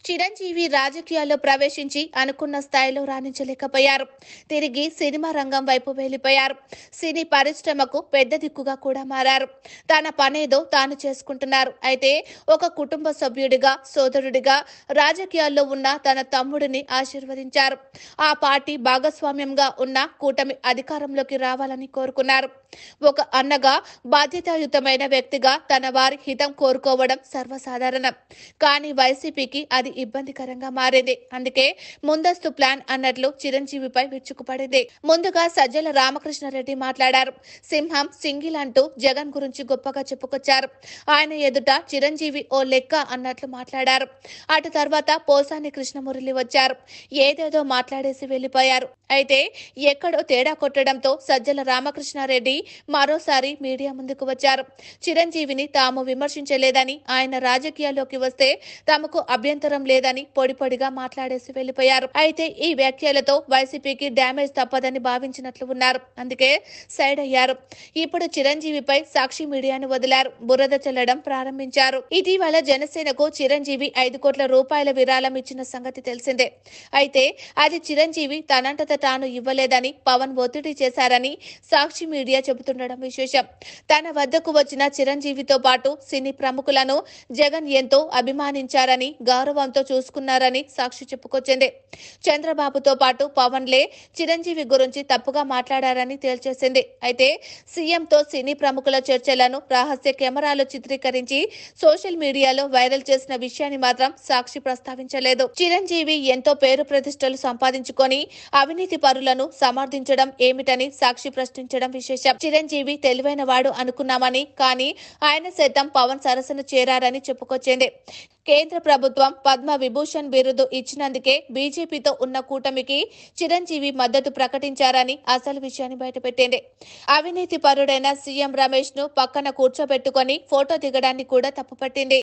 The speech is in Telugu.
చిరంజీవి రాజకీయాల్లో ప్రవేశించి అనుకున్న స్థాయిలో రాణించలేకపోయారు. తిరిగి సినిమా రంగం వైపు వెళ్లిపోయారు. సినీ పరిశ్రమకు పెద్ద దిక్కుగా కూడా మారారు. తన పనేదో తాను చేసుకుంటున్నారు. అయితే ఒక కుటుంబ సభ్యుడిగా, సోదరుడిగా రాజకీయాల్లో ఉన్న తన తమ్ముడిని ఆశీర్వదించారు. ఆ పార్టీ భాగస్వామ్యంగా ఉన్న కూటమి అధికారంలోకి రావాలని కోరుకున్నారు. ఒక అన్నగా, బాధ్యతాయుతమైన వ్యక్తిగా తన వారి హితం కోరుకోవడం సర్వసాధారణం. కానీ వైసీపీకి అది ఇబ్బందికరంగా మారింది. అందుకే ముందస్తు ప్లాన్ అన్నట్లు చిరంజీవిపై విరుచుకుపడింది. ముందుగా సజ్జల రామకృష్ణారెడ్డి మాట్లాడారు. సింహం సింగిల్ అంటూ జగన్ గురించి గొప్పగా చెప్పుకొచ్చారు. ఆయన ఎదుట చిరంజీవి ఓ లెక్క అన్నట్లు మాట్లాడారు. అటు తర్వాత పోసాని కృష్ణమురళి వచ్చారు. ఏదేదో మాట్లాడేసి వెళ్లిపోయారు. అయితే ఎక్కడో తేడా కొట్టడంతో సజ్జల రామకృష్ణారెడ్డి మరోసారి మీడియా ముందుకు వచ్చారు. చిరంజీవిని తాము విమర్శించలేదని, ఆయన రాజకీయాల్లోకి వస్తే తమకు అభ్యంతరం లేదని పొడిపొడిగా మాట్లాడేసి వెళ్లిపోయారు. అయితే ఈ వ్యాఖ్యలతో వైసీపీకి డ్యామేజ్ తప్పదని భావించినట్లు ఉన్నారు. అందుకే సైడ్ అయ్యారు. ఇప్పుడు చిరంజీవిపై సాక్షి మీడియాను వదిలారు. బురద చల్లడం ప్రారంభించారు. ఇటీవల జనసేనకు చిరంజీవి 5 కోట్ల రూపాయల విరాళం ఇచ్చిన సంగతి తెలిసిందే. అయితే అది చిరంజీవి తనంతట తాను ఇవ్వలేదని పవన్ ఒత్తిడి చేశారని సాక్షి మీడియా చెబుతుండడం విశేషం. తన వద్దకు వచ్చిన చిరంజీవితో పాటు సినీ ప్రముఖులను జగన్ ఎంతో అభిమానించారని, గౌరవంతో చూసుకున్నారని సాక్షి చెప్పుకొచ్చింది. చంద్రబాబుతో పాటు పవన్లే చిరంజీవి గురించి తప్పుగా మాట్లాడారని తేల్చేసింది. అయితే సీఎంతో సినీ ప్రముఖుల చర్చలను రహస్య కెమెరాలో చిత్రీకరించి సోషల్ మీడియాలో వైరల్ చేసిన విషయాన్ని మాత్రం సాక్షి ప్రస్తావించలేదు. చిరంజీవి ఎంతో పేరు ప్రతిష్టలు సంపాదించుకొని అవినీతి పరులను సమర్థించడం ఏమిటని సాక్షి ప్రశ్నించడం విశేషం. చిరంజీవి తెలివైన వాడు అనుకున్నామని, కానీ ఆయన సైతం పవన్ సరసన చేరారని చెప్పుకొచ్చింది. కేంద్ర ప్రభుత్వం పద్మ విభూషణ్ బిరుదు ఇచ్చినందుకే బీజేపీతో ఉన్న కూటమికి చిరంజీవి మద్దతు ప్రకటించారని అసలు విషయాన్ని బయటపెట్టింది. అవినీతి పరుడైన సీఎం రమేష్ ను పక్కన కూర్చోబెట్టుకొని ఫోటో దిగడాన్ని కూడా తప్పుపట్టింది.